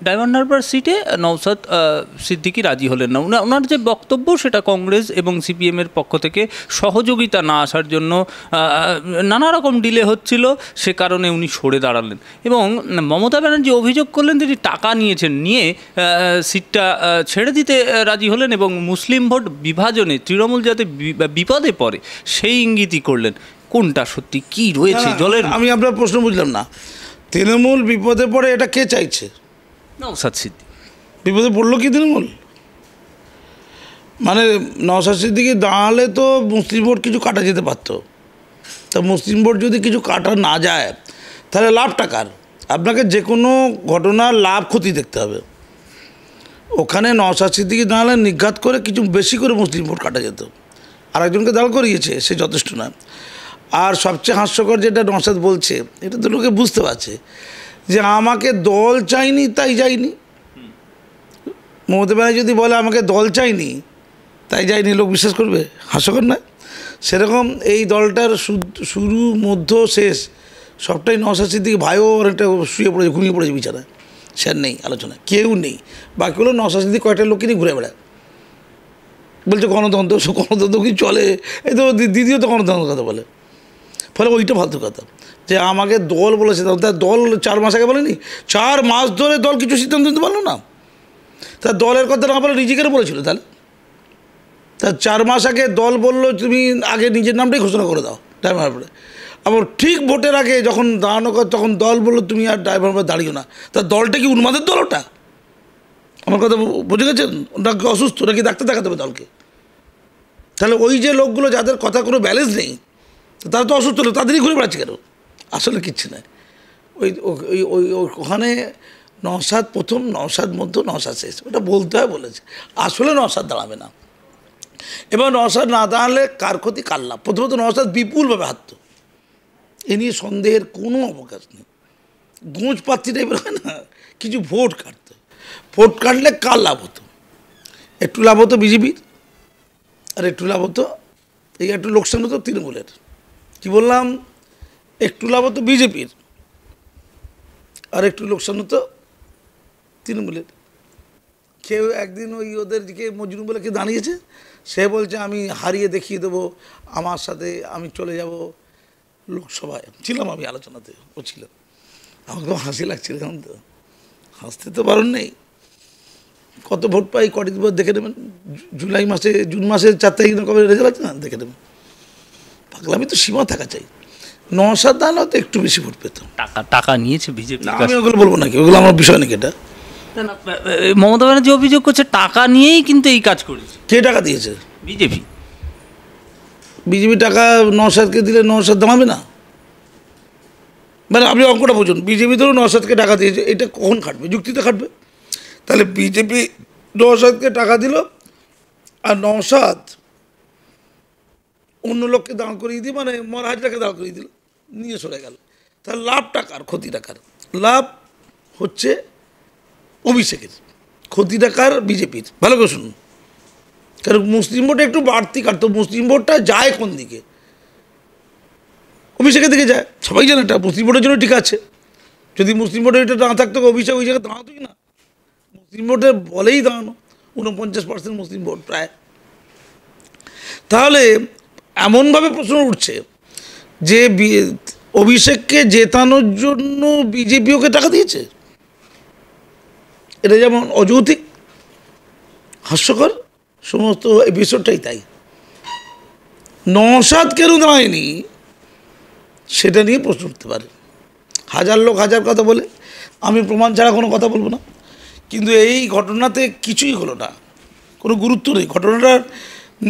Diamond Harbour সিটে নওশাদ সিদ্দিকী রাজি হলেন না। ওনার যে বক্তব্য সেটা কংগ্রেস এবং সিপিএমের পক্ষ থেকে সহযোগিতা না আসার জন্য নানা রকম ডিলে হচ্ছিল, সে কারণে উনি সরে দাঁড়ালেন। এবং মমতা ব্যানার্জি অভিযোগ করলেন তিনি টাকা নিয়েছেন, নিয়ে সিটটা ছেড়ে দিতে রাজি হলেন এবং মুসলিম ভোট বিভাজনে তৃণমূল যাতে বিপদে পড়ে সেই ইঙ্গিতই করলেন। কোনটা সত্যি, কি রয়েছে জলের? আমি আপনার প্রশ্ন বুঝলাম না। তৃণমূল বিপদে পড়ে এটা কে চাইছে? নওশাদ সিদ্দিকী বিপদে পড়লো কি তৃণমূল? মানে নওশাদ সিদ্দিকী দাঁড়ালে তো মুসলিম ভোট কিছু কাটা যেতে পারতো। তা মুসলিম ভোট যদি কিছু কাটা না যায় তাহলে লাভটা কার? আপনাকে যে কোনো ঘটনার লাভ ক্ষতি দেখতে হবে। ওখানে নওশাদ সিদ্দিকী দাঁড়ালে নিঘাত করে কিছু বেশি করে মুসলিম ভোট কাটা যেত। আরেকজনকে দাঁড় করিয়েছে, সে যথেষ্ট নয়। আর সবচেয়ে হাস্যকর যেটা নওশাদ বলছে, এটা তো লোকে বুঝতে পারছে যে আমাকে দল চাইনি তাই যায়নি। মমতা ব্যানার্জি যদি বলে আমাকে দল চাইনি তাই যায়নি, লোক বিশ্বাস করবে? হাস্যকর নয়? সেরকম এই দলটার শুরু মধ্য শেষ সবটাই নওশাদ সিদ্দিকী ভাইও অনেকটা শুয়ে পড়েছে, ঘুমিয়ে পড়েছে বিছানায়, সে নেই আলোচনা, কেউ নেই। বাকি হলো নওশাদ সিদ্দিকী কয়েকটা লোককে নিয়ে ঘুরে বেড়ায়, বলছে গণতন্ত্র। গণতন্ত্র কি চলে? এই তো দিদিও তো গণতন্ত্রের কথা বলে। ফলে ওইটা ফালতু কথা যে আমাকে দল বলেছে, তার দল 4 মাস আগে বলেনি? 4 মাস ধরে দল কিছু সিদ্ধান্ত নিতে পারলো না। তার দলের কথা না বলে নিজেকে বলেছিল। তাহলে তার 4 মাস আগে দল বললো তুমি আগে নিজের নামটাই ঘোষণা করে দাও ডায়মন্ড হারবারে। আবার ঠিক ভোটের আগে যখন দাঁড়ানো কথা তখন দল বললো তুমি আর ডায়মন্ড হারবারে দাঁড়িও না। তার দলটা কি উন্মাদের দল? ওটা আমার কথা বুঝে গেছেন? ওনাকে অসুস্থ নাকি ডাক্তার দেখাতে হবে দলকে? তাহলে ওই যে লোকগুলো যাদের কথা কোনো ব্যালেন্স নেই তারা তো অসুস্থ লোক, তাদেরই ঘুরে বেড়াচ্ছে কেন? আসলে কিচ্ছু নয়। ওই ওই ওখানে নওশাদ প্রথম, নওশাদ মধ্য, নওশাদ শেষ, ওটা বলতে হয় বলেছে। আসলে নওশাদ দাঁড়াবে না। এবার নওশাদ না দাঁড়ালে কার ক্ষতি কার লাভ? প্রথমত নওশাদ বিপুলভাবে হারত, এ নিয়ে সন্দেহের কোনো অবকাশ নেই। গোঁজ পাত্রী টাইপের হয় না, কিছু ভোট কাটত। ভোট কাটলে কার লাভ হতো? একটু লাভ হতো বিজেপির, আর একটু লাভ হতো, এই একটু লোকসান হতো তৃণমূলের। কি বললাম? একটু লাভ হতো বিজেপির, আর একটু লোকসান হতো তৃণমূলের। কেউ একদিন ওই ওদের দিকে মজনু বলে কে দাঁড়িয়েছে, সে বলছে আমি হারিয়ে দেখিয়ে দেবো, আমার সাথে আমি চলে যাব লোকসভায়। ছিলাম আমি আলোচনাতে, ও ছিল। আমার তো হাসি লাগছিল, এখন তো হাসতে তো বারণ নেই। কত ভোট পাই কটি ভোট দেখে নেবেন। জুলাই মাসে, জুন মাসে 4 তারিখ কবে রেজাল্ট আছে না, দেখে নেবেন। পাগলামি তো সীমা থাকা চাই। নওশাদ দাঁড়ালে তো একটু বেশি ভোট পেতাম। টাকা নিয়েছে বিজেপি। আমি ওগুলো বলবো নাকি, ওগুলো আমার বিষয় নাকি। এটা মমতা ব্যানার্জি অভিযোগ করছে টাকা নিয়েই কিন্তু এই কাজ করেছে। কে টাকা দিয়েছে? বিজেপি। বিজেপি টাকা নওশাদকে দিলে নওশাদ দাঁড়াবে না? মানে আপনি অঙ্কটা বুঝুন, বিজেপি ধরুন নওশাদকে টাকা দিয়েছে, এটা কখন খাটবে? যুক্তিতে খাটবে। তাহলে বিজেপি নওশাদকে টাকা দিল, আর নওশাদ অন্য লোককে দাঁড় করিয়ে দিয়ে, মানে মহারাজটাকে দাঁড় করিয়ে দিল, নিয়ে সরে গেল। তাহলে লাভ টাকার, ক্ষতি টাকার? লাভ হচ্ছে অভিষেকের, ক্ষতি টাকার বিজেপির। ভালো করে শুনুন, কারণ মুসলিম ভোটে একটু বাড়তি কাটতো। মুসলিম ভোটটা যায় কোন দিকে? অভিষেকের দিকে যায়, সবাই জানে। এটা মুসলিম ভোটের জন্য ঠিক আছে। যদি মুসলিম ভোটে এটা না থাকতো, অভিষেক ওই জায়গায় দাঁড়াতোই না। মুসলিম ভোটে বলেই দাঁড়ানো, 49% মুসলিম ভোট প্রায়। তাহলে এমনভাবে প্রশ্ন উঠছে যে অভিষেককে জেতানোর জন্য বিজেপি ওকে টাকা দিয়েছে। এটা যেমন অযৌক্তিক, হাস্যকর, সমস্ত এপিসোডটাই তাই। নওশাদ কেন দাঁড়ায়নি সেটা নিয়ে প্রশ্ন উঠতে পারে। হাজার লোক হাজার কথা বলে, আমি প্রমাণ ছাড়া কোনো কথা বলবো না। কিন্তু এই ঘটনাতে কিছুই হলো না, কোনো গুরুত্ব নেই। ঘটনাটার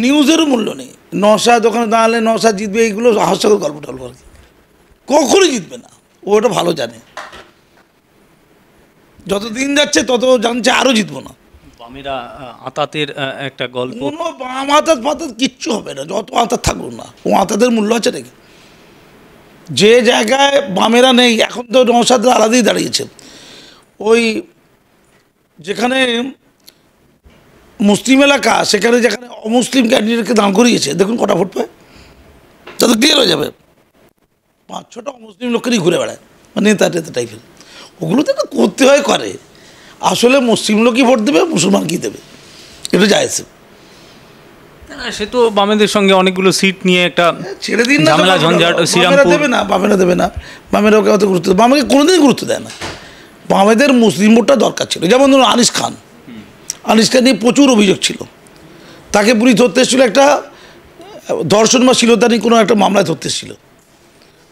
নিউজেরও মূল্য নেই। নওশাদ ওখানে দাঁড়ালে নওশাদ জিতবে, এইগুলো হাস্যকর গল্প টল্প আর কি। কখনই জিতবে না, ও ওটা ভালো জানে। যত দিন যাচ্ছে তত জানছে আরও জিতবো না। বামেরা আতাতের একটা গল্প। কোনো বাম আতাত ফাতাত কিচ্ছু হবে না, যত আতাত থাকুক না। ও আতাতের মূল্য আছে নাকি? যে জায়গায় বামেরা নেই, এখন তো নওশাদ আলাদাই দাঁড়িয়েছে। ওই যেখানে মুসলিম এলাকা, সেখানে যেখানে অমুসলিম ক্যান্ডিডেটকে দাঁড় করিয়েছে, দেখুন কটা ভোট পায়, তাতে ক্লিয়ার হয়ে যাবে। 5-6টা অমুসলিম লোককেরই ঘুরে বেড়ায়, মানে নেতা টেতা টাইপের। ওগুলো তো করতে হয়, করে। আসলে মুসলিম লোকই ভোট দেবে, মুসলমান কি দেবে, এটা যায়ছে। সে তো বামেদের সঙ্গে অনেকগুলো সিট নিয়ে একটা ছেড়ে দিন না, ঝামেলা ঝঞ্ঝাট, বামেরা দেবে না, বামেরা দেবে না, বামেরা ওকে অত গুরুত্ব, বামেকে কোনোদিনই গুরুত্ব দেয় না। বামেদের মুসলিম ভোটটা দরকার ছিল। যেমন ধরুন আনিস খান নিয়ে প্রচুর অভিযোগ ছিল, তাকে পুলিশ ধরতে এসেছিল একটা ধর্ষণ বা শ্লীলতাহানি কোনো একটা মামলায় ধরতে এসেছিল।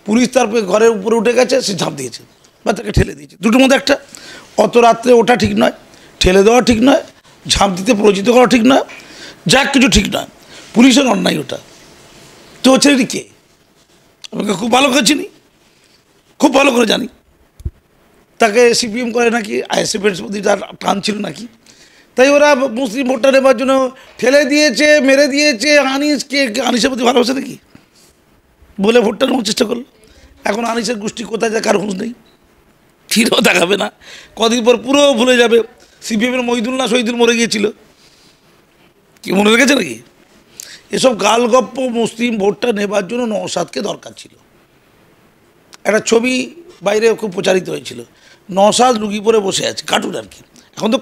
পুলিশ তার ঘরের উপরে উঠে গেছে, সে ঝাঁপ দিয়েছে বা তাকে ঠেলে দিয়েছে। দুটোর মধ্যে একটা। অত রাত্রে ওটা ঠিক নয়, ঠেলে দেওয়া ঠিক নয়, ঝাঁপ দিতে প্ররোচিত করা ঠিক নয়, যা কিছু ঠিক নয়, পুলিশের অন্যায় ওটা। তো ছেলেটি কে? আমাকে খুব ভালো করে চিনি, খুব ভালো করে জানি। তাকে সিপিএম করে নাকি, আইএসএফের প্রতি তার টান ছিল নাকি, তাই ওরা মুসলিম ভোটটা নেবার জন্য ঠেলে দিয়েছে, মেরে দিয়েছে। আনিসের প্রতি ভালোবাসে নাকি বলে ভোটটা নেওয়ার চেষ্টা করলো। এখন আনিসের গোষ্ঠী কোথায় যায় কার হুঁশ নেই, ফিরেও দেখাবে না, কদিন পর পুরো ভুলে যাবে। সিপিএমের মহিদুল না শহীদুল মরে গিয়েছিল, কি মনে রেখেছে নাকি? এসব গালগপ্প। মুসলিম ভোটটা নেবার জন্য নওশাদকে দরকার ছিল। একটা ছবি বাইরে খুব প্রচারিত হয়েছিল, নওশাদ লুঙ্গি পরে বসে আছে, কার্টুন আর কি। এখন তো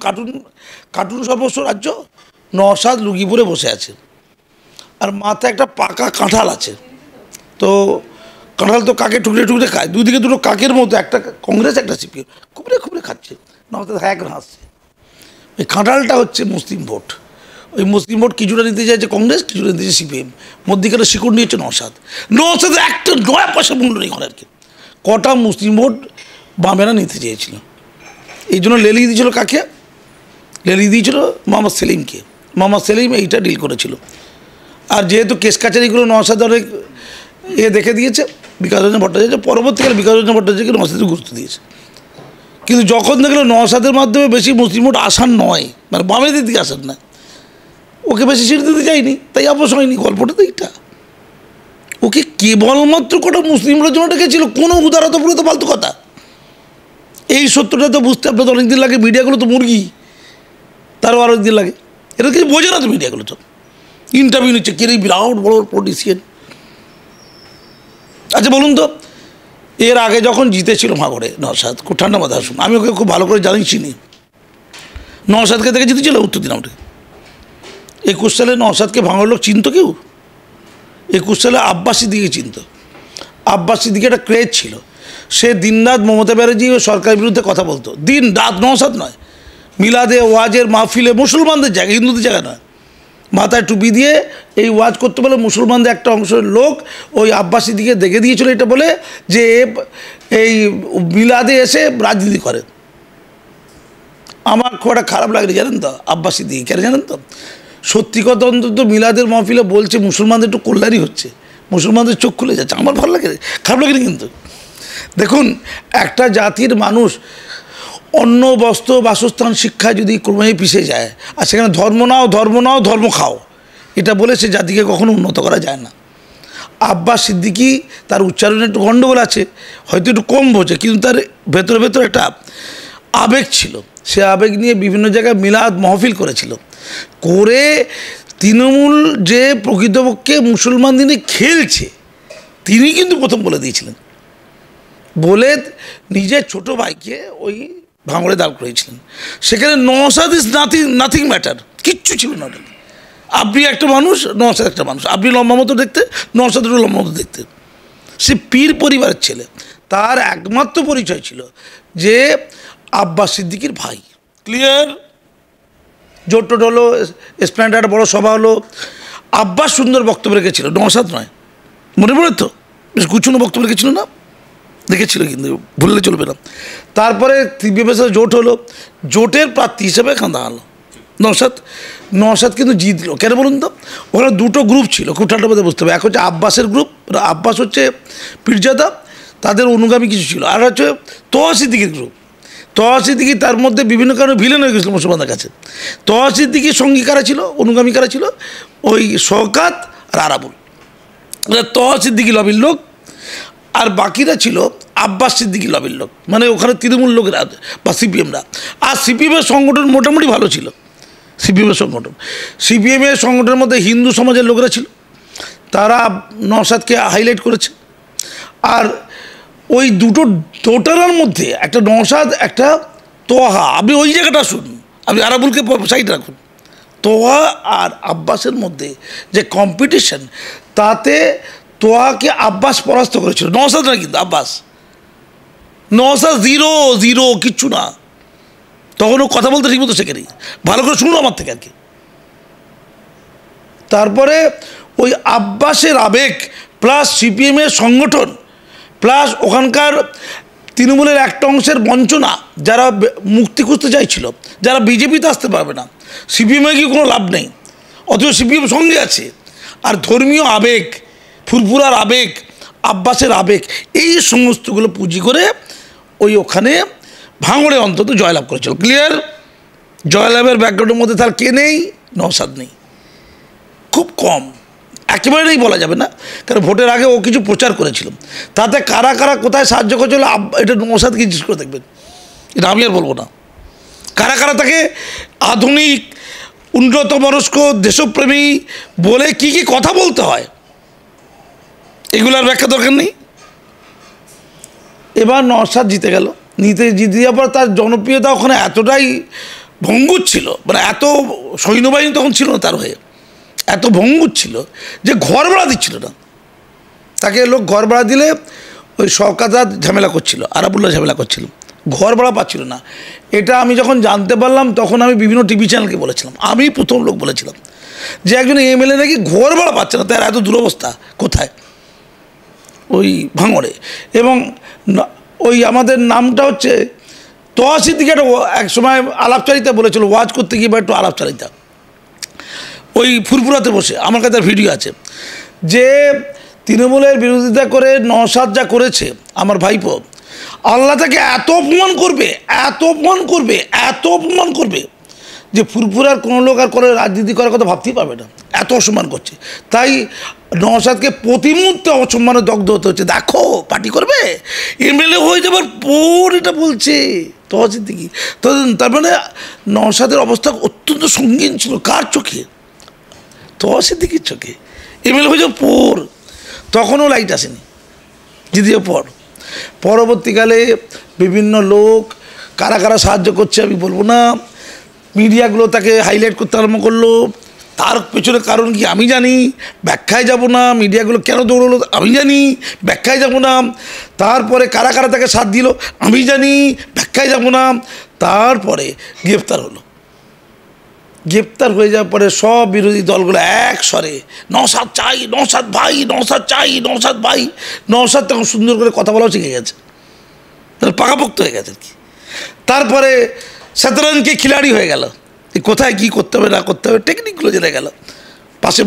কার্টুন সর্বস্ব রাজ্য। নওশাদ লুঙ্গি পরে বসে আছে, আর মাথায় একটা পাকা কাঁঠাল আছে। তো কাঁঠাল তো কাকে টুকরে টুকরে খায়, দুদিকে দুটো কাকের মতো, একটা কংগ্রেস একটা সিপিএম, খুবরে খুবরে খাচ্ছে। নওশাদ হ্যাঁ করে হাসছে। ওই কাঁঠালটা হচ্ছে মুসলিম ভোট। ওই মুসলিম ভোট কিছুটা নিতে চাইছে কংগ্রেস, কিছুটা নিতে চাইছে সিপিএম, মধ্যিখানে শিকড় নিয়েছে নওশাদের একটা 9 পয়সা মূল্য নেই আর কি। কটা মুসলিম ভোট বামেরা নিতে চেয়েছিল, এই জন্য লেলিয়ে দিয়েছিল কাকে? লেলিয়ে দিয়েছিল মোহাম্মদ সেলিমকে। মোহাম্মদ সেলিম এইটা ডিল করেছিল। আর যেহেতু কেস কাছারিগুলো নওশাদ অনেক দেখে দিয়েছে, বিকাশ রঞ্জন ভট্টাচার্য, পরবর্তীকালে বিকাশ রঞ্জন ভট্টাচার্যকে নওশাদের গুরুত্ব দিয়েছে। কিন্তু যখন দেখলো নওশাদের মাধ্যমে বেশি মুসলিম ভোট আসার নয়, মানে বামেদের দিকে আসার না, ওকে বেশি সিট দিতে যায়নি, তাই অবশ্য হয়নি। গল্পটা তো এইটা। ওকে কেবলমাত্র কটা মুসলিম ভোটের জন্য ডেকেছিল, কোনো উদারতা পুরো তো ফালতু কথা। এই সত্যটা তো বুঝতে আপনাদের অনেকদিন লাগে। মিডিয়াগুলো তো মুরগি, তারও আরও একদিন লাগে। এটা কিছু বোঝে না তো মিডিয়াগুলো। তো ইন্টারভিউ নিচ্ছে কে বিরাট বড় পলিটিশিয়ান। আচ্ছা বলুন তো, এর আগে যখন জিতেছিল ভাঙড়ে নওশাদ, খুব ঠান্ডা মাথা আসুন, আমি ওকে খুব ভালো করে চিনি। নওশাদকে থেকে জিতেছিল উত্তর দিনামে। 21 সালে নওশাদকে ভাঙড় লোক চিনত কেউ? 21 সালে আব্বাস সিদ্দিকীকে চিনত। আব্বাস সিদ্দিকী একটা ক্রেজ ছিল, সে দিনরাত মমতা ব্যানার্জি ও সরকারের বিরুদ্ধে কথা বলতো, দিন রাত। নওশাদ নয়, মিলাদে, ওয়াজের মাহফিলে, মুসলমানদের জায়গায়, হিন্দুদের জায়গায় নয়, মাথায় টুপি দিয়ে এই ওয়াজ করতে বলে মুসলমানদের একটা অংশের লোক ওই আব্বাস সিদ্দিকীকে দেখে দিয়েছিল এটা বলে যে এই মিলাদে এসে রাজনীতি করে। আমার খুব একটা খারাপ লাগলে জানেন তো আব্বাস সিদ্দিকী, কেন জানেন তো? সত্যি কথা, অন্তত মিলাদের মাহফিলে বলছে মুসলমানদের একটু কল্যাণই হচ্ছে, মুসলমানদের চোখ খুলে যাচ্ছে। আমার ভালো লাগে, খারাপ লাগে না। কিন্তু দেখুন, একটা জাতির মানুষ অন্ন, বস্ত্র, বাসস্থান, শিক্ষায় যদি ক্রমেই পিছিয়ে যায়, আর সেখানে ধর্ম নাও, ধর্ম খাও, এটা বলে সে জাতিকে কখনো উন্নত করা যায় না। আব্বাস সিদ্দিকী তার উচ্চারণে একটু গণ্ডগোল আছে, হয়তো একটু কম বোঝে, কিন্তু তার ভেতরে একটা আবেগ ছিল। সে আবেগ নিয়ে বিভিন্ন জায়গায় মিলাদ মাহফিল করেছিল, করে তৃণমূল যে প্রকৃতপক্ষে মুসলমান দিনে খেলছে, তিনি কিন্তু প্রথম বলে দিয়েছিলেন, বলে নিজের ছোট ভাইকে ওই ভাঙড়ে দাঁড় করেছিলেন। সেখানে নওশাদ ইজ নাথিং ম্যাটার, কিচ্ছু ছিল না। আপনি একটা মানুষ, নওশাদ একটা মানুষ, আপনি লম্বা মতো দেখতে, নওশাদ একটু লম্বা মতো দেখতে। সে পীর পরিবারের ছেলে, তার একমাত্র পরিচয় ছিল যে আব্বাস সিদ্দিকীর ভাই। ক্লিয়ার? জোট টোট হলো, স্প্ল্যান্ডার্ড বড় সভা হলো, আব্বাস সুন্দর বক্তব্য রেখেছিল, নওশাদ নয়। মনে পড়ে তো? বেশ গুছানো বক্তব্য রেখেছিল না? দেখেছিল, কিন্তু ভুললে চলবে না। তারপরে সিপিএমের জোট হলো, জোটের প্রার্থী হিসেবে এখানে দাঁড়ালো নওশাদ কিন্তু জিতলো। কেন বলুন তো? ওখানে দুটো গ্রুপ ছিল, খুব ঠান্ডা মধ্যে বুঝতে হবে। এক হচ্ছে আব্বাসের গ্রুপ, আব্বাস হচ্ছে পীরজাদা, তাদের অনুগামী কিছু ছিল। আর হচ্ছে তোহা সিদ্দিকীর গ্রুপ। তোহা সিদ্দিকী তার মধ্যে বিভিন্ন কারণে ভিলেন হয়ে গেছিলো মুসলমানদের কাছে। তোহা সিদ্দিকীর সঙ্গী কারা ছিল, অনুগামী কারা ছিল? ওই শওকাত আর আরাবুল। তোহা সিদ্দিকী লবির লোক, আর বাকিরা ছিল আব্বাস সিদ্দিকী লবির লোক, মানে ওখানে তৃণমূল লোকেরা বা সিপিএমরা। আর সিপিএমের সংগঠন মোটামুটি ভালো ছিল। সিপিএমের সংগঠনের মধ্যে হিন্দু সমাজের লোকেরা ছিল, তারা নওশাদকে হাইলাইট করেছে। আর ওই দুটো দোটারার মধ্যে একটা নওশাদ, একটা তোহা, আপনি ওই জায়গাটা শুনুন, আপনি আরাবুলকে সাইড রাখুন। তোহা আর আব্বাসের মধ্যে যে কম্পিটিশন, তাতে তোহাকে আব্বাস পরাস্ত করেছিল, নওশাদ না কিন্তু আব্বাস। নওশাদ জিরো কিচ্ছু না, তখনও কথা বলতে ঠিক মতো শেখেনি। ভালো করে শুনুন আমার থেকে আর কি। তারপরে ওই আব্বাসের আবেগ প্লাস সিপিএমের সংগঠন প্লাস ওখানকার তৃণমূলের একটা অংশের বঞ্চনা, যারা মুক্তি খুঁজতে চাইছিল, যারা বিজেপিতে আসতে পারবে না, সিপিএমে গিয়ে কোনো লাভ নেই, অথচ সিপিএম সঙ্গে আছে। আর ধর্মীয় আবেগ, ফুরফুরার আবেগ, আব্বাসের আবেগ, এই সমস্তগুলো পুঁজি করে ওখানে ভাঙড়ে অন্তত জয়লাভ করেছিল। ক্লিয়ার? জয়লাভের ব্যাকগ্রাউন্ডের মধ্যে তার কে নেই? নওশাদ নেই, খুব কম, একেবারে নেই বলা যাবে না, কারণ ভোটের আগে ও কিছু প্রচার করেছিল। তাতে কারা কারা কোথায় সাহায্য করেছিল এটা নওশাদকে জিজ্ঞেস করে দেখবেন, এটা আমি আর বলবো না। কারা কারা তাকে আধুনিক, উন্নত মনস্ক, দেশপ্রেমী বলে কি কি কথা বলতে হয়, এগুলোর ব্যাখ্যা দরকার নেই। এবার নওশাদ জিতে গেল, জিতে যাওয়ার পর তার জনপ্রিয়তা ওখানে এতটাই ভঙ্গুর ছিল, মানে এত সৈন্যবাহিনী তখন ছিল না তার হয়ে, এত ভঙ্গুর ছিল যে ঘর ভাড়া দিচ্ছিল না তাকে। লোক ঘর ভাড়া দিলে ওই শওকত ঝামেলা করছিল, আরাবুল্লাহ ঝামেলা করছিল, ঘর ভাড়া পাচ্ছিল না। এটা আমি যখন জানতে পারলাম তখন আমি বিভিন্ন টিভি চ্যানেলকে বলেছিলাম, আমি প্রথম লোক বলেছিলাম যে একজন এমএলএ নাকি ঘর ভাড়া পাচ্ছে না, তার এত দুরবস্থা কোথায়? ওই ভাঙড়ে। এবং ওই আমাদের নামটা হচ্ছে তোহা সিদ্দিকী, এক সময় আলাপচারিতা বলেছিল, ওয়াজ করতে গিয়ে বা একটু আলাপচারিতা, ওই ফুরফুরাতে বসে, আমার কাছে তার ভিডিও আছে, যে তৃণমূলের বিরোধিতা করে নওশাদ যা করেছে আমার ভাইপো, আল্লাহ তাকে এত অপমান করবে, এত অপমান করবে, এত অপমান করবে যে ফুরফুরার কোনো লোক আর করে রাজনীতি করার কথা ভাবতেই পারবে না, এত অসম্মান করছে। তাই নওশাদকে প্রতি মুহূর্তে অসম্মানে দগ্ধ হতে হচ্ছে। দেখো পার্টি করবে, এমএলএ হয়ে যাবার পর এটা বলছে তোহা সিদ্দিকী। তার মানে নওশাদের অবস্থা অত্যন্ত সঙ্গীন ছিল। কার চোখে? তোহা সিদ্দিকীর চোখে। এমএলএ হয়ে যাওয়ার পর তখনও লাইট আসেনি, জিতে পর। পরবর্তীকালে বিভিন্ন লোক কারা কারা সাহায্য করছে আমি বলবো না, মিডিয়াগুলো তাকে হাইলাইট করতে আরম্ভ করলো, তার পেছনে কারণ কি আমি জানি, ব্যাখ্যায় যাব না। মিডিয়াগুলো কেন দৌড়লো আমি জানি, ব্যাখ্যায় যাব না। তারপরে কারা কারা তাকে সাথ দিল আমি জানি, ব্যাখ্যায় যাব না। তারপরে গ্রেপ্তার হলো, গ্রেপ্তার হয়ে যাওয়ার পরে সব বিরোধী দলগুলো এক স্বরে নওশাদ চাই, নওশাদ ভাই, নওশাদ চাই, নওশাদ ভাই। নওশাদ তখন সুন্দর করে কথা বলাও শিখে গেছে, পাকাপোক্ত হয়ে গেছে আর কি। তারপরে শতরঞ্জকে খিলাড়ি হয়ে গেল, কোথায় কী করতে হবে না করতে হবে টেকনিকগুলো জেনে গেল। পাশে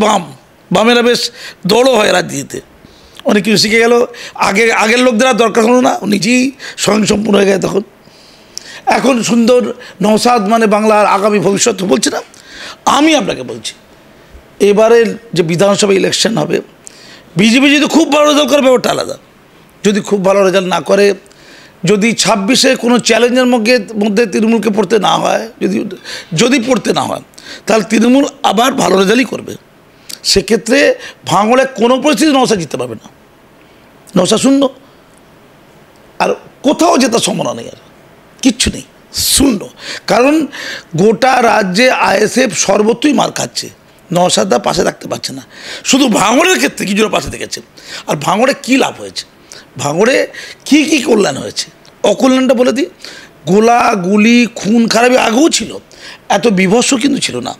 বামেরা বেশ দৌড়ও হয় রাজনীতিতে, অনেক কিছু শিখে গেল। আগের লোকদের আর দরকার হলো না, নিজেই স্বয়ংসম্পূর্ণ হয়ে গেছে তখন। এখন সুন্দর নওশাদ মানে বাংলার আগামী ভবিষ্যৎ বলছি না, আমি আপনাকে বলছি এবারের যে বিধানসভা ইলেকশন হবে, বিজেপি যদি খুব ভালো রেজাল্ট করবে ওটা আলাদা, যদি খুব ভালো রেজাল্ট না করে, যদি 26-এ কোনো চ্যালেঞ্জের মধ্যে তৃণমূলকে পড়তে না হয়, যদি পড়তে না হয়, তাহলে তৃণমূল আবার ভালো রেজাল্টই করবে। সেক্ষেত্রে ভাঙড়ে কোনো পরিস্থিতি নওশাদ জিততে পারবে না, নওশাদ শূন্য, আর কোথাও জেতার সম্ভাবনা নেই, আর কিচ্ছু নেই, শূন্য। কারণ গোটা রাজ্যে আইএসএফ সর্বত্রই মার খাচ্ছে, নওশাদরা পাশে রাখতে পারছে না। শুধু ভাঙড়ের ক্ষেত্রে কিছুটা পাশে দেখেছে। আর ভাঙড়ে কী লাভ হয়েছে, ভাঙড়ে কী কী কল্যাণ হয়েছে, অকল্যাণটা বলে দিই। গোলাগুলি খুন খারাপি আগেও ছিল, এত বিভৎস কিন্তু ছিল না।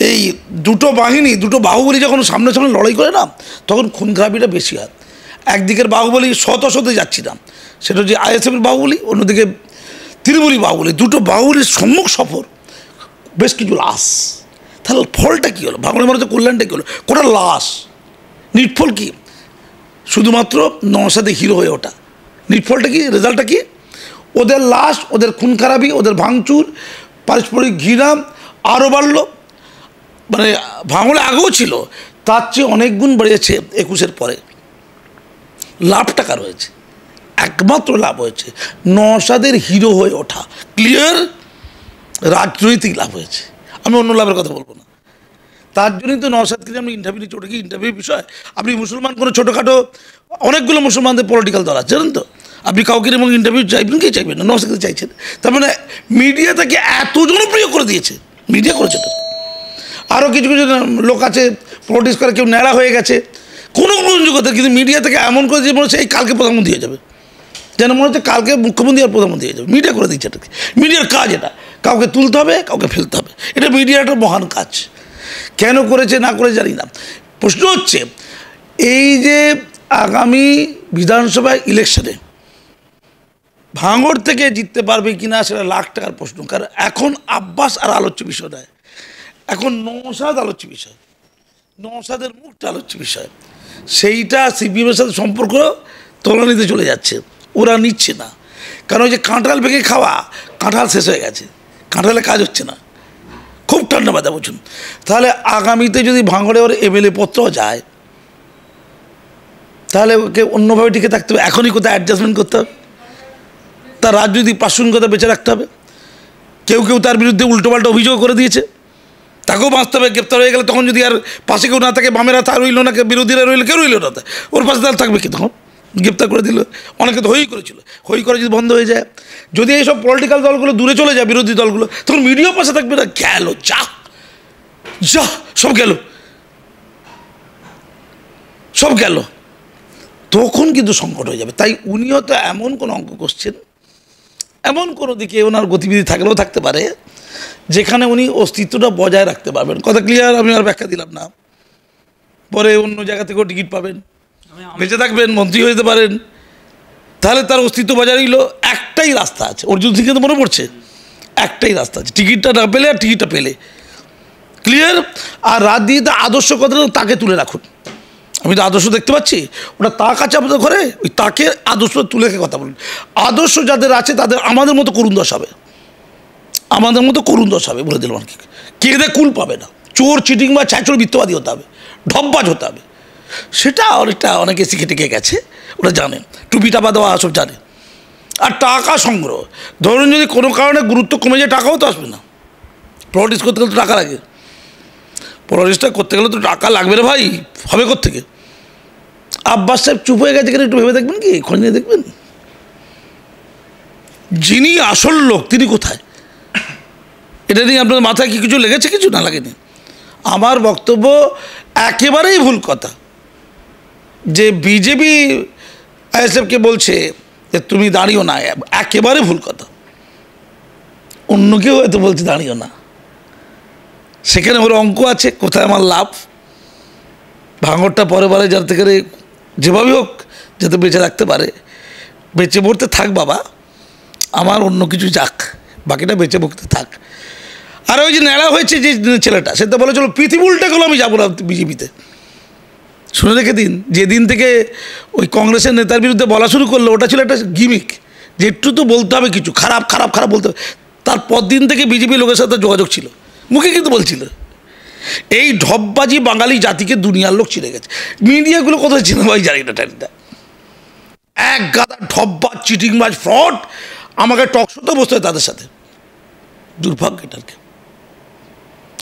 এই দুটো বাহিনী, দুটো বাহুবলী যখন সামনে সামনে লড়াই করে না, তখন খুন খারাপিটা বেশি হয়। একদিকের বাহুবলী শত যাচ্ছি না, সেটা হচ্ছে আইএসএফের বাহুবলী, অন্যদিকে তৃণমূলী বাহুবলী। দুটো বাহুবলীর সম্মুখ সফর, বেশ কিছু লাশ। তাহলে ফলটা কী হলো, ভাঙড়ের মানুষের কল্যাণটা কী হলো? কোটা লাশ, নিটফল কী? শুধুমাত্র নওশাদের হিরো হয়ে ওঠা। নিটফলটা কি, রেজাল্টটা কি? ওদের লাশ, ওদের খুন খারাপি, ওদের ভাঙচুর, পারস্পরিক ঘৃণা আরও বাড়ল। মানে ভাঙড়ে আগেও ছিল, তার চেয়ে অনেক গুণ বেড়েছে 21-এর পরে। লাভটা কার হয়েছে? একমাত্র লাভ হয়েছে নওশাদের হিরো হয়ে ওঠা। ক্লিয়ার? রাজনৈতিক লাভ হয়েছে, আমি অন্য লাভের কথা বলবো না। তার জন্যই তো নওশাদকে আমি ইন্টারভিউ নিচ্ছি, ওটা কি ইন্টারভিউ বিষয়? আপনি মুসলমান কোনো ছোটোখাটো অনেকগুলো মুসলমানদের পলিটিক্যাল দল আছে জানেন তো, আপনি কাউকে এবং ইন্টারভিউ চাইবেন কি চাইবেন না, নওশাদকে চাইছেন। তার মানে মিডিয়া তাকে এত জনপ্রিয় করে দিয়েছে, মিডিয়া করেছে। আরও কিছু কিছু লোক আছে পলিটিক্স করে, কেউ ন্যাড়া হয়ে গেছে, কোনো গ্রহণযোগ্যতা, কিন্তু মিডিয়া থেকে এমন করে যে মনে হচ্ছে এই কালকে প্রধানমন্ত্রী হয়ে যাবে, যেন মনে হচ্ছে কালকে মুখ্যমন্ত্রী আর প্রধানমন্ত্রী হয়ে যাবে। মিডিয়া করে দিচ্ছে এটাকে, মিডিয়ার কাজ এটা, কাউকে তুলতে হবে কাউকে ফেলতে হবে, এটা মিডিয়ার একটা মহান কাজ। কেন করেছে না করে জানি না। প্রশ্ন হচ্ছে এই যে আগামী বিধানসভা ইলেকশনে ভাঙড় থেকে জিততে পারবে কিনা সেটা লাখ টাকার প্রশ্ন। কারণ এখন আব্বাস আর আলোচ্য বিষয় নয়, এখন নওশাদ আলোচ্য বিষয়, নওশাদের মুখটা আলোচ্য বিষয়। সেইটা সিপিএমের সাথে সম্পর্ক তলানিতে চলে যাচ্ছে, ওরা নিচ্ছে না। কারণ ওই যে কাঁঠাল ভেঙে খাওয়া, কাঁঠাল শেষ হয়ে গেছে, কাঁঠালে কাজ হচ্ছে না, খুব ঠান্ডা বাজা বুঝুন। তাহলে আগামীতে যদি ভাঙড়ে ওর এমএলএ পত্র যায়, তাহলে ওকে অন্যভাবে টিকে থাকতে হবে, এখনই কোথায় অ্যাডজাস্টমেন্ট করতে হবে, তার রাজনৈতিক প্রাসঙ্গিকতা বেঁচে রাখতে হবে। কেউ কেউ তার বিরুদ্ধে উল্টোপাল্টা অভিযোগ করে দিয়েছে, তাকেও বাঁচতে হবে। গ্রেপ্তার হয়ে গেলে তখন যদি আর পাশে কেউ না থাকে, বামেরা তা রইল না, বিরোধীরা রইল, কেউ রইল না, ওর পাশে তার থাকবে কি? তখন গ্রেপ্তার করে দিল, অনেকে তো হই করেছিল, হই করে যদি বন্ধ হয়ে যায়, যদি এইসব পলিটিক্যাল দলগুলো দূরে চলে যায়, বিরোধী দলগুলো, তখন মিডিয়াও পাশে থাকবে না। গেল যা যা সব গেল, সব গেল, তখন কিন্তু সংকট হয়ে যাবে। তাই উনিও তো এমন কোনো অঙ্ক করছেন, এমন কোনো দিকে ওনার গতিবিধি থাকলেও থাকতে পারে যেখানে উনি অস্তিত্বটা বজায় রাখতে পারবেন। কথা ক্লিয়ার? আমি আর ব্যাখ্যা দিলাম না। পরে অন্য জায়গা থেকেও টিকিট পাবেন, বেঁচে থাকবেন, মন্ত্রী হয়ে যেতে পারেন, তাহলে তার অস্তিত্ব বজায় রইল। একটাই রাস্তা আছে, অর্জুন সিংকে তো মনে পড়ছে, একটাই রাস্তা আছে, টিকিটটা না পেলে আর টিকিটটা পেলে। ক্লিয়ার? আর রাত দিয়ে আদর্শ কথাটা তাকে তুলে রাখুন। আমি তো আদর্শ দেখতে পাচ্ছি, ওটা তার কাছে আপনাদের ঘরে, ওই তাকে আদর্শ তুলে কথা বলুন। আদর্শ যাদের আছে তাদের আমাদের মতো করুণ দশ হবে, আমাদের মতো করুণ দশ হবে, বলে দিলাম আর কি। কেঁদে কুল পাবে না, চোর চিটিং বা ছ্যাঁচড় মিথ্যাবাদী হতে হবে, ঢপবাজ হতে হবে। সেটা অনেকটা অনেকে শিখে টিকে গেছে, ওরা জানে, টুপি টাপা দেওয়া সব জানে। আর টাকা সংগ্রহ, ধরুন যদি কোনো কারণে গুরুত্ব কমে যায়, টাকাও তো আসবে না। পলিটিক্স করতে গেলে তো টাকা লাগে, পলিটিক্সটা করতে গেলে তো টাকা লাগবে রে ভাই, হবে কোত্থেকে? আব্বাস সাহেব চুপ হয়ে গেছে, একটু ভেবে দেখবেন, কি খোঁজ নিয়ে দেখবেন, যিনি আসল লোক তিনি কোথায়? এটা নিয়ে আপনার মাথায় কি কিছু লেগেছে? কিছু না লাগেনি। আমার বক্তব্য একেবারেই ভুল কথা যে বিজেপি আইএসএফকে বলছে যে তুমি দাঁড়িও না, একেবারে ভুল কথা। অন্য কেউ হয়তো বলছে দাঁড়িও না, সেখানে ওর অঙ্ক আছে, কোথায় আমার লাভ। ভাঙড়টা পরে বারে যার থেকে যেভাবে হোক যাতে বেঁচে রাখতে পারে, বেঁচে পড়তে থাক বাবা, আমার অন্য কিছু যাক, বাকিটা বেঁচে পড়তে থাক। আর ওই যে ন্যাড়া হয়েছে যে ছেলেটা, সে তো বলেছিল পৃথিবী উল্টে গেলো, আমি যাবো না বিজেপিতে। শুনে রেখে দিন, যেদিন থেকে ওই কংগ্রেসের নেতার বিরুদ্ধে বলা শুরু করলো, ওটা ছিল একটা গিমিক, যে একটু তো বলতে হবে কিছু, খারাপ খারাপ খারাপ বলতে হবে। তারপর দিন থেকে বিজেপি লোকের সাথে যোগাযোগ ছিল, মুখে কিন্তু বলছিল। এই ঢপবাজি বাঙালি জাতিকে দুনিয়ার লোক চিনে গেছে। মিডিয়াগুলো কোথায় চিনে ভাই জানি না, টানিটা এক গাদা ঢপবাজ, চিটিংবাজ, ফ্রড। আমাকে টকশোতে বসতে হয় তাদের সাথে, দুর্ভাগ্য এটাকে।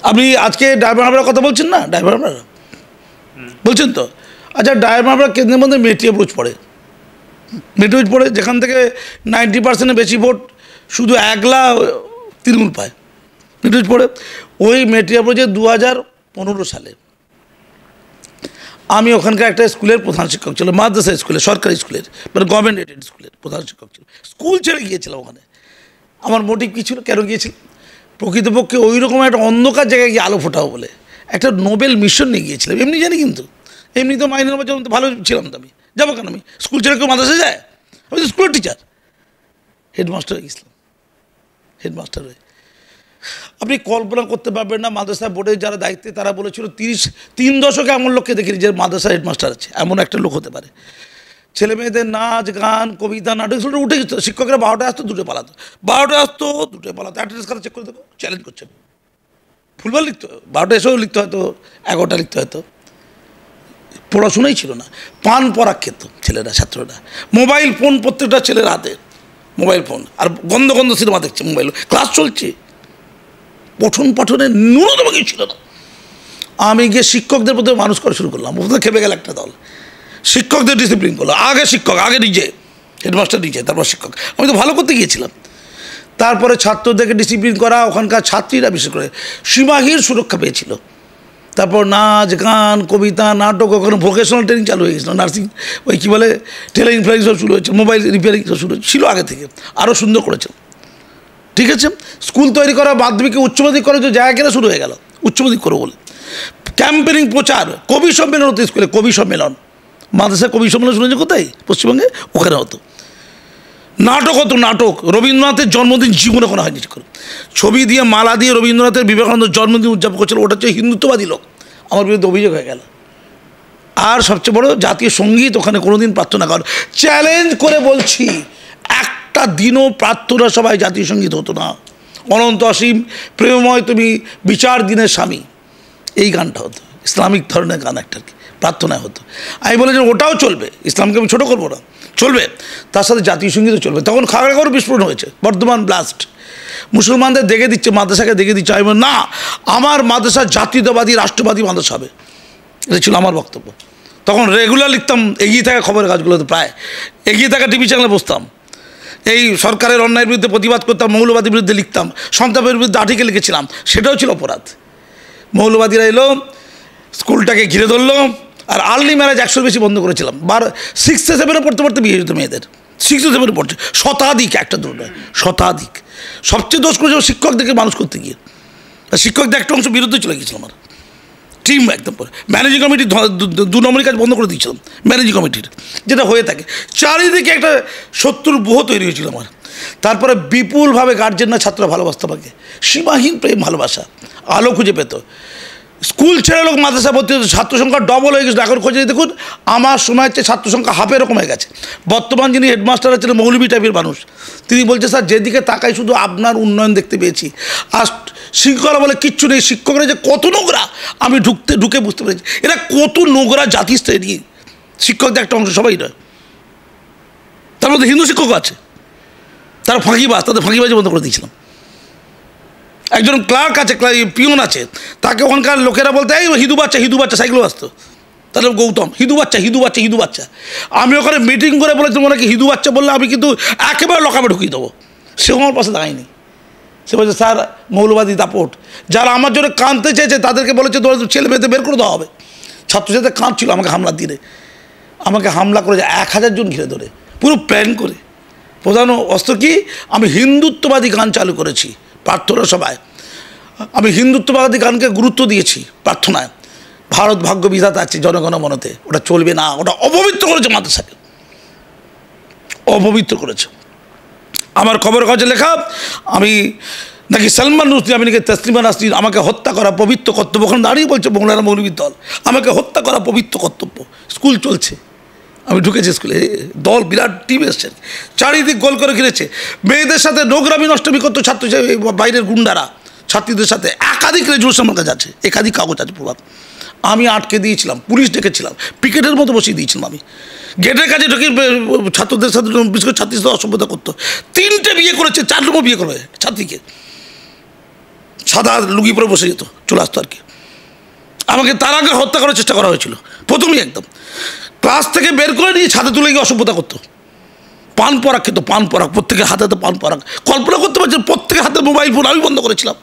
আপনি আজকে ড্রাইভার আমরা কথা বলছেন না, ড্রাইভার আমরা বলছেন তো, আচ্ছা ড্রাইভার আমরা কেন্দ্রের মধ্যে মেটি অ্যাপ্রোচ পড়ে, মেটি অ্যাপ্রোচ পড়ে, যেখান থেকে 90% বেশি ভোট শুধু একলা তৃণমূল পায়, মেটি অ্যাপ্রোচ পড়ে। ওই মেটি অ্যাপ্রোচে 2015 সালে আমি ওখানকার একটা স্কুলের প্রধান শিক্ষক ছিল, মাদ্রাসা স্কুলের, সরকারি স্কুলের, মানে গভর্নমেন্ট এডেড স্কুলের প্রধান শিক্ষক ছিল। স্কুল ছেড়ে গিয়েছিলাম ওখানে। আমার মোটিভ কী ছিল, কেন গিয়েছিল? প্রকৃতপক্ষে ওই রকম একটা অন্ধকার জায়গায় গিয়ে আলো ফোটাও বলে একটা নোবেল মিশন নিয়ে গিয়েছিলাম। এমনি জানি, কিন্তু এমনি তো মাইনের বাচ্চা ভালো ছিলাম তো, আমি যাবো কেন? আমি স্কুল ছেড়ে কেউ মাদ্রাসা যায়? আমি তো স্কুলের টিচার, হেডমাস্টার হয়ে গেছিলাম, হেডমাস্টার হয়ে। আপনি কল্পনা করতে পারবেন না, মাদ্রাসা বোর্ডের যারা দায়িত্বে তারা বলেছিল 3 দশকে এমন লোককে দেখিনি যে মাদ্রাসা হেডমাস্টার আছে, এমন একটা লোক হতে পারে। ছেলে মেয়েদের নাচ গান কবিতা নাটক সেটা উঠে গেছিলো। শিক্ষকরা 12টায় আসতো, 2টে পালাতো, 12টায় আসতো, 2টে পালাতো। অ্যাটেন্ডেন্স কার্ড চেক করে দেবো, চ্যালেঞ্জ করছেন, ফুলবার লিখতে হয়, 12টা এসেও লিখতে হয়তো, 11টা লিখতে হয়তো। পড়াশোনাই ছিল না, পান পরাগ খেত ছেলেরা, ছাত্ররা। মোবাইল ফোন প্রত্যেকটা ছেলের হাতে, মোবাইল ফোন, আর গন্ধ গন্ধ সিনেমা দেখছে মোবাইল, ক্লাস চলছে, পঠন পাঠনের ন্যূনতম কিছু ছিল না। আমি গিয়ে শিক্ষকদের প্রতি মানুষ করা শুরু করলাম, ওদের খেপে গেল একটা দল, শিক্ষকদের ডিসিপ্লিন করলো। আগে শিক্ষক, আগে নিজে, হেডমাস্টার নিজে, তারপর শিক্ষক। আমি তো ভালো করতে গিয়েছিলাম। তারপরে ছাত্রদেরকে ডিসিপ্লিন করা, ওখানকার ছাত্রীরা বিশেষ করে সীমাহীন সুরক্ষা পেয়েছিল। তারপর নাচ গান কবিতা নাটক, ওখানে ভোকেশনাল ট্রেনিং চালু হয়ে গেছিলো, নার্সিং ওই কী বলে টেলারিং ফ্লারিং সব শুরু হয়েছে, মোবাইল রিপেয়ারিং সব শুরু ছিল আগে থেকে, আরও সুন্দর করেছিল। ঠিক আছে, স্কুল তৈরি করা, মাধ্যমিকে উচ্চ মাধ্যমিক করার যে জায়গা কেনা শুরু হয়ে গেল, উচ্চ মাধ্যমিক করো বলে। ক্যাম্পেনিং প্রচার, কবি সম্মেলন হতো স্কুলে, কবি সম্মেলন, মাদ্রাসায় কবি সম্মেলন শুনেছে কোথায়? পশ্চিমবঙ্গে, ওখানে হতো। নাটক হতো, নাটক। রবীন্দ্রনাথের জন্মদিন জীবনে কোনো হয়নি। ছবি দিয়ে মালা দিয়ে রবীন্দ্রনাথের বিবেকানন্দ জন্মদিন উদযাপন করছিল, ওটা হচ্ছে হিন্দুত্ববাদী লোক, আমার বিরুদ্ধে অভিযোগ হয়ে গেল। আর সবচেয়ে বড় জাতীয় সঙ্গীত ওখানে কোনোদিন প্রার্থনা কর, চ্যালেঞ্জ করে বলছি, একটা দিনও প্রার্থনা সভায় জাতীয় সঙ্গীত হতো না। অনন্ত অসীম প্রেমময় তুমি বিচার দিনের স্বামী, এই গানটা হতো, ইসলামিক ধরনের গান একটা আর কি, প্রার্থনায় হতো। আমি বলেছিলাম ওটাও চলবে, ইসলামকে আমি ছোটো করবো না, চলবে, তার সাথে জাতীয় সঙ্গীতও চলবে। তখন খাগড়াগড় বিস্ফোরণ হয়েছে, বর্ধমান ব্লাস্ট, মুসলমানদের দেখে দিচ্ছে, মাদ্রাসাকে দেখে দিচ্ছে। আমি না, আমার মাদ্রাসা জাতীয়তাবাদী রাষ্ট্রবাদী মাদ্রাসা হবে, এটা ছিল আমার বক্তব্য। তখন রেগুলার লিখতাম, এগিয়ে থাকা খবরের কাজগুলোতে, প্রায় এগিয়ে থাকা টিভি চ্যানেলে বসতাম, এই সরকারের অন্যায়ের বিরুদ্ধে প্রতিবাদ করতাম, মৌলবাদীর বিরুদ্ধে লিখতাম, সন্তাপের বিরুদ্ধে আর্টিকেল লিখেছিলাম, সেটাও ছিল অপরাধ। মৌলবাদীরা এলো, স্কুলটাকে ঘিরে ধরলো, আর আর্লি ম্যারেজ 100-র বেশি বন্ধ করেছিলাম। 6-এ 7-এ পড়তে পড়তে বিয়ে হতো মেয়েদের, 6-এ 7-এ পড়ছে, শতাধিক, একটা দুটো নয়, শতাধিক। সবচেয়ে দোষ করেছিল শিক্ষকদেরকে মানুষ করতে গিয়ে, শিক্ষকদের একটা অংশ বিরুদ্ধে চলে গিয়েছিল আমার টিম একদম। পরে ম্যানেজিং কমিটি 2 নম্বরের কাজ বন্ধ করে দিয়েছিলাম, ম্যানেজিং কমিটির, যেটা হয়ে থাকে। চারিদিকে একটা শত্রুর বুহ তৈরি হয়েছিল আমার। তারপরে বিপুলভাবে গার্জেনরা ছাত্ররা ভালোবাসত আমাকে, সীমাহীন প্রেম ভালোবাসা, আলো খুঁজে পেত। স্কুল ছেড়ে লোক মাদ্রাসা ভর্তি হতো, ছাত্র সংখ্যা ডবল হয়ে গেছিলো। এখন খোঁজে দেখুন, আমার শোনা হচ্ছে ছাত্র সংখ্যা হাফে এরকম হয়ে গেছে। বর্তমান যিনি হেডমাস্টার ছিলেন মৌলবী টাইপের মানুষ, তিনি বলছে স্যার যেদিকে তাকাই শুধু আপনার উন্নয়ন দেখতে পেয়েছি, আর শৃঙ্খলা বলে কিচ্ছু নেই। শিক্ষকরা যে কত নোংরা আমি ঢুকে বুঝতে পেরেছি, এরা কত নোংরা জাতি শ্রেণী। শিক্ষকদের একটা অংশ, সবাই নয়, তার মধ্যে হিন্দু শিক্ষকও আছে, তারা ফাঁকিবাজ, তাদের ফাঁকিবাজি বন্ধ করে দিয়েছিলাম। একজন ক্লার্ক আছে, পিয়ন আছে, তাকে ওখানকার লোকেরা বলতে এই হিন্দু বাচ্চা, হিন্দু বাচ্চা, সাইকেলও আসতো, তাহলে গৌতম হিন্দু বাচ্চা, হিন্দু বাচ্চা, হিন্দু বাচ্চা। আমি ওখানে মিটিং করে বলেছিলাম ওনাকে হিন্দু বাচ্চা বললে আমি কিন্তু একেবারে লকাপে ঢুকিয়ে দেবো। সেও আমার পাশে দাঁড়ায়নি, সে বলছে স্যার মৌলবাদী দাপট। যারা আমার জন্য কাঁদতে চেয়েছে তাদেরকে বলেছে ছেলে মেয়েদের বের করে দেওয়া হবে। ছাত্রছাত্রীদের কাঁদছিল আমাকে হামলা দিয়ে, আমাকে হামলা করেছে 1000 জন ঘিরে ধরে, পুরো প্ল্যান করে। প্রধান অস্ত্র কি? আমি হিন্দুত্ববাদী গান চালু করেছি প্রার্থনা সভায়, আমি হিন্দুত্ববাদী গানকে গুরুত্ব দিয়েছি প্রার্থনায়। ভারত ভাগ্য বিধাতা আছে জনগণ মনতে, ওটা চলবে না, ওটা অপবিত্র করেছে মাদ্রাসাকে, অপবিত্র করেছে। আমার খবরের কাগজে লেখা আমি নাকি সলমান রুশদি, আমি নাকি তসলিমা নাসরিন, আমাকে হত্যা করা পবিত্র কর্তব্য। ওখানে দাঁড়িয়ে বলছে মৌলানা মৌলবীর দল, আমাকে হত্যা করা পবিত্র কর্তব্য। স্কুল চলছে, আমি ঢুকেছি স্কুলে, দল বিরাট টিম এসছে, চারিদিক গোল করে ঘিরেছে। মেয়েদের সাথে নোংরামি নষ্টমি করতো ছাত্র, বাইরের গুন্ডারা ছাত্রীদের সাথে। একাধিক রেজুলেশন আমার কাছে আছে, একাধিক কাগজ আছে প্রভাব। আমি আটকে দিয়েছিলাম, পুলিশ ডেকেছিলাম, পিকেটের মতো বসিয়ে দিয়েছিলাম। আমি গেটের কাছে ঢুকে ছাত্রদের সাথে, বিশেষ করে ছাত্রীর সাথে অসভ্যতা করতো। 3টে বিয়ে করেছে, 4 নম্বর বিয়ে করে ছাত্রীকে, সাদা লুঙ্গি পরে বসে যেত, চলে আসতো আর কি। আমাকে তার আগে হত্যা করার চেষ্টা করা হয়েছিল প্রথমেই, একদম ক্লাস থেকে বের করে নিয়ে ছাদে তুলে গিয়ে অসভ্যতা করতো। পান পরাগ খেতো, পান পরাগ, প্রত্যেকের হাতে হাতে পান পরাগ। কল্পনা করতে পারছি প্রত্যেকের হাতে মোবাইল ফোন, আমি বন্ধ করেছিলাম।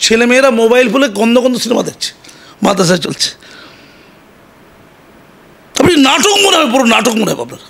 ছেলেমেয়েরা মোবাইল ফোনে গন্ধ গন্ধ সিনেমা দেখছে, মাদ্রাসায় চলছে। আপনি নাটক মনে হবে, পুরো নাটক মনে হবে আপনার।